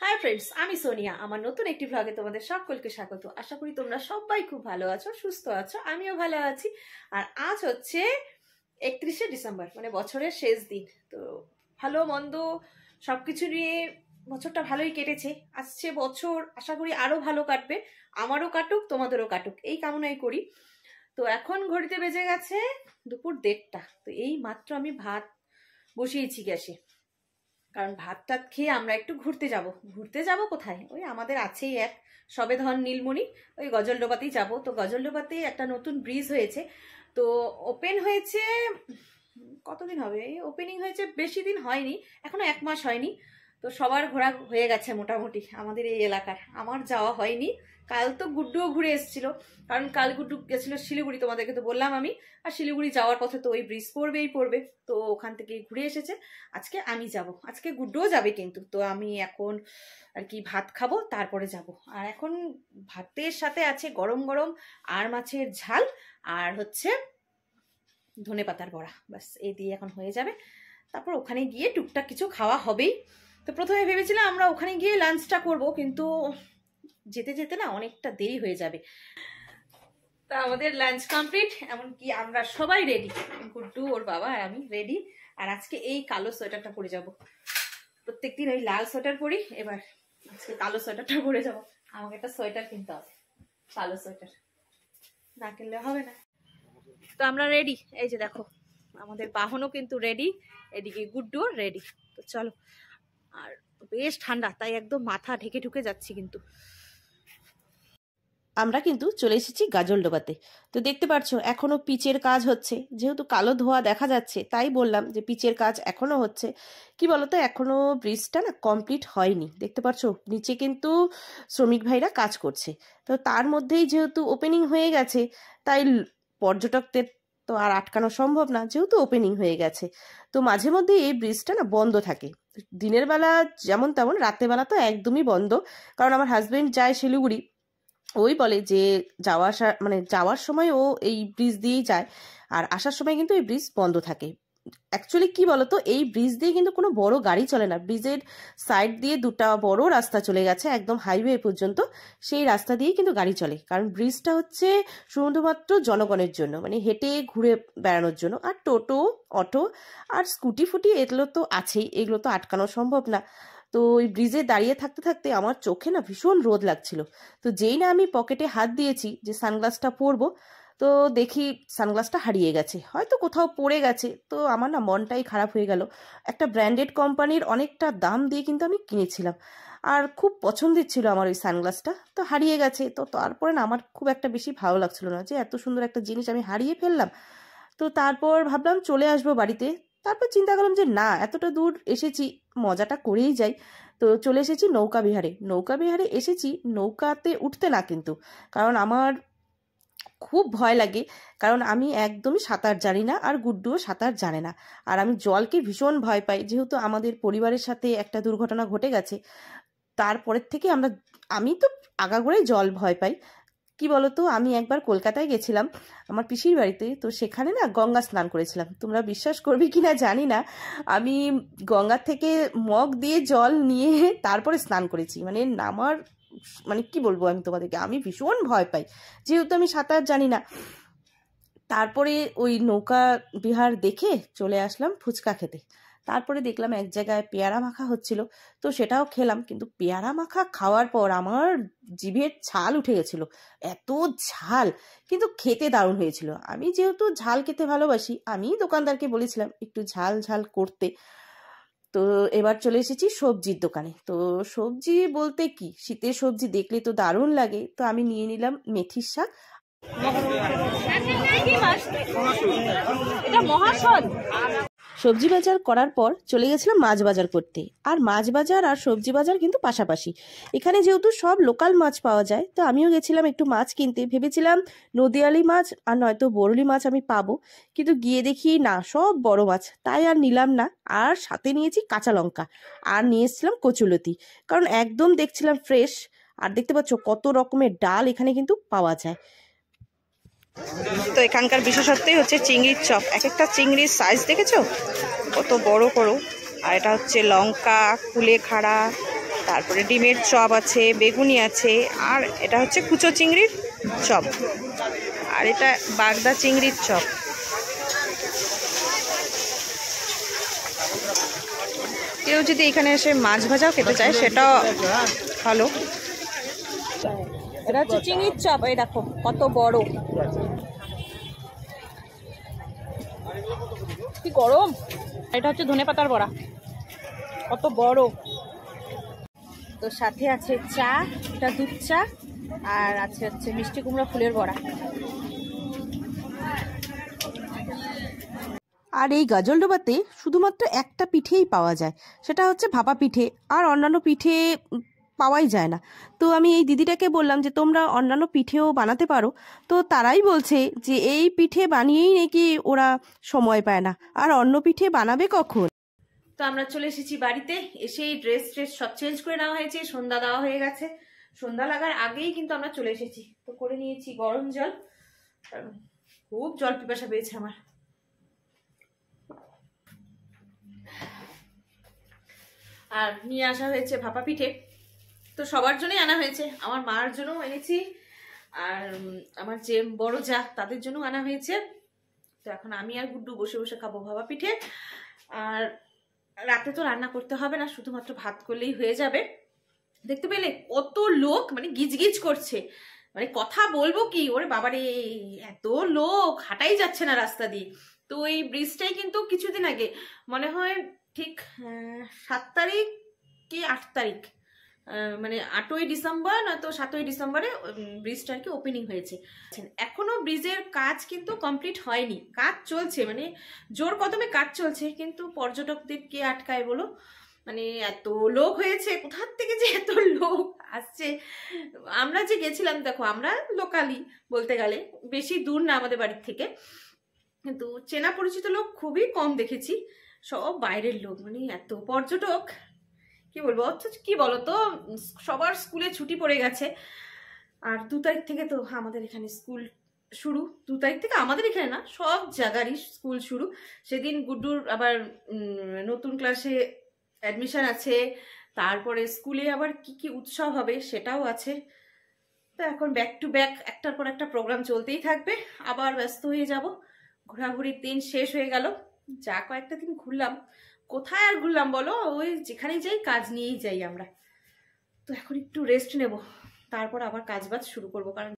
Hi friends, আমি সোনিয়া। আমার নতুন একটি ভ্লগে তোমাদের সকলকে স্বাগত। আশা করি তোমরা সবাই খুব ভালো আছো, সুস্থ আছো, আমিও ভালো আছি। আর আজ হচ্ছে 31শে ডিসেম্বর, মানে বছরের শেষ দিন। তো ভালো মন্দ সবকিছু নিয়ে বছরটা ভালোই কেটেছে। আসছে বছর আশা করি আরো ভালো কাটবে, আমারও কাটুক তোমাদেরও কাটুক, এই কামনাই করি। তো এখন ঘড়িতে বেজে গেছে দুপুর 1:30। তো এই মাত্র আমি ভাত বসিয়েছি গ্যাসে, কারণ ভাত টাত খেয়ে আমরা একটু ঘুরতে যাব কোথায়, ওই আমাদের আছেই এক সবেধন নীলমণি, ওই গজলডোবাতেই যাব। তো গজলডোবাতে একটা নতুন ব্রিজ হয়েছে, তো ওপেন হয়েছে কতদিন হবে, ওপেনিং হয়েছে বেশি দিন হয়নি, এখনো 1 মাস হয়নি। তো সবার ঘোরা হয়ে গেছে মোটামুটি আমাদের এই এলাকার, আমার যাওয়া হয়নি। কাল তো গুড্ডুও ঘুরে এসেছিল, কারণ কাল গুড্ডু গেছিল শিলিগুড়ি, তোমাদেরকে তো বললাম আমি। আর শিলিগুড়ি যাওয়ার পথে তো ওই ব্রিজ পড়বে, তো ওখান থেকে ঘুরে এসেছে। আজকে আমি যাব, আজকে গুড্ডুও যাবে কিন্তু। তো আমি এখন আর কি ভাত খাবো, তারপরে যাব। আর এখন ভাতের সাথে আছে গরম গরম আর মাছের ঝাল, আর হচ্ছে ধনেপাতার বড়া, ব্যাস এই দিয়ে এখন হয়ে যাবে। তারপর ওখানে গিয়ে টুকটাক কিছু খাওয়া হবেই। তো প্রথমে ভেবেছিলাম আমরা ওখানে গিয়ে লাঞ্চটা করব, কিন্তু যেতে যেতে না অনেকটা দেরি হয়ে যাবে। তা আমাদের লাঞ্চ কমপ্লিট, এমনকি আমরা সবাই রেডি, গুড্ডু, ওর বাবা আর আমি রেডি। আর আজকে এই কালো সোয়েটারটা পরে যাব, প্রত্যেকদিন ওই লাল সোয়েটার পরি, এবার আজকে কালো সোয়েটারটা পরে যাব। আমাকে একটা সোয়েটার কিনতে হবে, কালো সোয়েটার না কিনলে হবে না। তো আমরা রেডি, এই যে দেখো আমাদের বাহনও কিন্তু রেডি, এদিকে গুড্ডুও রেডি। তো চলো। আর বেশ ঠান্ডা, তাই একদম মাথা ঢেকে ঢুকে যাচ্ছি। কিন্তু আমরা কিন্তু চলে এসেছি গাজলডোবাতে। তো দেখতে পাচ্ছ এখনো পিচের কাজ হচ্ছে, যেহেতু কালো ধোয়া দেখা যাচ্ছে তাই বললাম যে পিচের কাজ এখনো হচ্ছে। কি বলতো, এখনো ব্রিজটা না কমপ্লিট হয়নি। দেখতে পাচ্ছ নিচে কিন্তু শ্রমিক ভাইরা কাজ করছে। তো তার মধ্যেই যেহেতু ওপেনিং হয়ে গেছে, তাই পর্যটকদের তো আর আটকানো সম্ভব না, যেহেতু ওপেনিং হয়ে গেছে। তো মাঝে মধ্যে এই ব্রিজটা না বন্ধ থাকে, দিনের বেলা যেমন তেমন, রাতের বেলা তো একদমই বন্ধ। কারণ আমার হাজবেন্ড যায় শিলিগুড়ি, ওই বলে যে যাওয়া আসা মানে যাওয়ার সময় ও এই ব্রিজ দিয়েই যায়, আর আসার সময় কিন্তু এই ব্রিজ বন্ধ থাকে। অ্যাকচুয়ালি কি বলতো, এই ব্রিজ দিয়ে কিন্তু কোনো বড় গাড়ি চলে না। ব্রিজের সাইড দিয়ে দুটা বড় রাস্তা চলে গেছে একদম হাইওয়ে পর্যন্ত, সেই রাস্তা দিয়েই কিন্তু গাড়ি চলে। কারণ ব্রিজটা হচ্ছে শুধুমাত্র জনগণের জন্য, মানে হেঁটে ঘুরে বেড়ানোর জন্য। আর টোটো, অটো আর স্কুটি ফুটি এগুলো তো আছেই, এগুলো তো আটকানো সম্ভব না। তো ওই ব্রিজে দাঁড়িয়ে থাকতে থাকতে আমার চোখে না ভীষণ রোদ লাগছিল। তো যেই না আমি পকেটে হাত দিয়েছি যে সানগ্লাসটা পরবো, তো দেখি সানগ্লাসটা হারিয়ে গেছে, হয়তো কোথাও পড়ে গেছে। তো আমার না মনটাই খারাপ হয়ে গেল। একটা ব্র্যান্ডেড কোম্পানির অনেকটা দাম দিয়ে কিন্তু আমি কিনেছিলাম, আর খুব পছন্দের ছিল আমার ওই সানগ্লাসটা, তো হারিয়ে গেছে। তো তারপরে না আমার খুব একটা বেশি ভালো লাগছিল না যে এত সুন্দর একটা জিনিস আমি হারিয়ে ফেললাম। তো তারপর ভাবলাম চলে আসবো বাড়িতে। তারপর চিন্তা করলাম যে না, এতটা দূর এসেছি, মজাটা করেই যাই। তো চলে এসেছি নৌকা বিহারে এসেছি। নৌকাতে উঠতে না কিন্তু, কারণ আমার খুব ভয় লাগে, কারণ আমি একদমই সাঁতার জানি না, আর গুড্ডুও সাঁতার জানে না। আর আমি জলকে ভীষণ ভয় পাই, যেহেতু আমাদের পরিবারের সাথে একটা দুর্ঘটনা ঘটে গেছে। তারপরের থেকে আমি তো আগাগোড়াই জল ভয় পাই। কি বলতো, আমি একবার কলকাতায় গেছিলাম আমার পিসির বাড়িতে, তো সেখানে না গঙ্গা স্নান করেছিলাম। তোমরা বিশ্বাস করবে কিনা জানি না, আমি গঙ্গা থেকে মগ দিয়ে জল নিয়ে তারপরে স্নান করেছি। মানে কি বলবো আমি তোমাদেরকে, আমি ভীষণ ভয় পাই, যেহেতু আমি সাঁতার জানি না। তারপরে ওই নৌকা বিহার দেখে চলে আসলাম ফুচকা খেতে। তারপরে দেখলাম এক জায়গায় পেয়ারা মাখা হচ্ছিল, তো সেটাও খেলাম। কিন্তু পেয়ারা মাখা খাওয়ার পর আমার জিভের ছাল উঠে গেছিল, এত ঝাল, কিন্তু খেতে দারুণ হয়েছিল। আমি যেহেতু ঝাল খেতে ভালোবাসি, আমি দোকানদারকে বলেছিলাম একটু ঝাল ঝাল করতে। তো এবার চলে এসেছি সবজির দোকানে। তো সবজি বলতে কি, শীতের সবজি দেখলে তো দারুণ লাগে। তো আমি নিয়ে নিলাম মেথির শাক। সবজি বাজার করার পর চলে গেছিলাম মাছ বাজার করতে। আর মাছ বাজার আর সবজি বাজার কিন্তু পাশাপাশি, এখানে যেহেতু সব লোকাল মাছ পাওয়া যায়। তো আমিও গেছিলাম একটু মাছ কিনতে, ভেবেছিলাম নদীয়ালি মাছ আর নয়তো বরলি মাছ আমি পাবো, কিন্তু গিয়ে দেখি না, সব বড় মাছ, তাই আর নিলাম না। আর সাথে নিয়েছি কাঁচা লঙ্কা, আর নিয়ে এসেছিলাম কচুলতি, কারণ একদম দেখছিলাম ফ্রেশ। আর দেখতে পাচ্ছ কত রকমের ডাল এখানে কিন্তু পাওয়া যায়। তো এখানকার বিশেষত্বই হচ্ছে চিংড়ির চপ। এক একটা চিংড়ির সাইজ দেখেছো কত বড় বড়। আর এটা হচ্ছে লঙ্কা, কুলেখাড়া, তারপরে ডিমের চপ আছে, বেগুনি আছে, আর এটা হচ্ছে কুচো চিংড়ির চপ, আর এটা বাগদা চিংড়ির চপ। কেউ যদি এখানে এসে মাছ ভাজাও খেতে চায় সেটাও ভালো। এটা হচ্ছে চিংড়ির চপ, এই দেখো কত বড়, কি গরম। এটা হচ্ছে ধনেপাতার বড়া, কত বড়। তো সাথে আছে চা, এটা দুধ চা, আর আছে হচ্ছে মিষ্টি কুমড়া ফুলের বড়া। আর এই গাজলডোবাতে শুধুমাত্র একটা পিঠেই পাওয়া যায়, সেটা হচ্ছে ভাপা পিঠে, আর অন্যান্য পিঠে পাওয়াই যায় না। তো আমি এই দিদিটাকে বললাম যে তোমরা অন্যান্য পিঠেও বানাতে পারো, তো তারাই বলছে যে এই পিঠে বানিয়েই নাকি ওরা সময় পায় না, আর অন্য পিঠে বানাবে কখন। তো আমরা চলে এসেছি বাড়িতে, এসেই ড্রেস সব চেঞ্জ করে নেওয়া হয়েছে, সন্ধ্যা দেওয়া হয়ে গেছে। সন্ধ্যা লাগার আগেই কিন্তু আমরা চলে এসেছি। তো করে নিয়েছি গরম জল, খুব জল পিপাসা পেয়েছে আমার। আর নিয়ে আসা হয়েছে ভাপা পিঠে, তো সবার জন্যই আনা হয়েছে, আমার মার জন্যও এনেছি, আর আমার যে বড় যা তাদের জন্য আনা হয়েছে। তো এখন আমি আর গুড্ডু বসে বসে খাবো ভাপা পিঠে। আর রাতে তো রান্না করতে হবে না, শুধুমাত্র ভাত করলেই হয়ে যাবে। দেখতে পেলে কত লোক, মানে গিজগিজ করছে, মানে কথা বলবো কি, ওরে বাবারে এত লোক, হাঁটাই যাচ্ছে না রাস্তা দিয়ে। তো এই ব্রিজটাই কিন্তু কিছুদিন আগে, মনে হয় ঠিক 7 তারিখ কি 8 তারিখ, মানে 8ই ডিসেম্বর না তো 7ই ডিসেম্বরে ব্রিজটা আর কি ওপেনিং হয়েছে। এখনো ব্রিজের কাজ কিন্তু কমপ্লিট হয়নি, কাজ চলছে, মানে জোর কদমে কাজ চলছে, কিন্তু পর্যটকদের কে আটকায় বলো, মানে এত লোক হয়েছে, কোথার থেকে যে এত লোক আসছে। আমরা যে গেছিলাম, দেখো আমরা লোকালি বলতে গেলে, বেশি দূর না আমাদের বাড়ির থেকে, কিন্তু চেনা পরিচিত লোক খুবই কম দেখেছি, সব বাইরের লোক, মানে এত পর্যটক কি বলবো। অথচ কি বলতো, সবার স্কুলে ছুটি পড়ে গেছে, আর 2 তারিখ থেকে তো আমাদের এখানে স্কুল শুরু। 2 তারিখ থেকে আমাদের এখানে না, সব জায়গারই স্কুল শুরু। সেদিন গুড্ডুর আবার নতুন ক্লাসে অ্যাডমিশন আছে, তারপরে স্কুলে আবার কি কি উৎসব হবে সেটাও আছে। তো এখন ব্যাক টু ব্যাক একটার পর একটা প্রোগ্রাম চলতেই থাকবে, আবার ব্যস্ত হয়ে যাব। ঘোরাঘুরির দিন শেষ হয়ে গেল, যা কয়েকটা দিন ঘুরলাম, কোথায় আর ঘুরলাম বলো, ওই যেখানেই যাই কাজ নিয়েই যাই আমরা। তো এখন একটু রেস্ট নেব, তারপর আবার কাজবাজ শুরু করবো, কারণ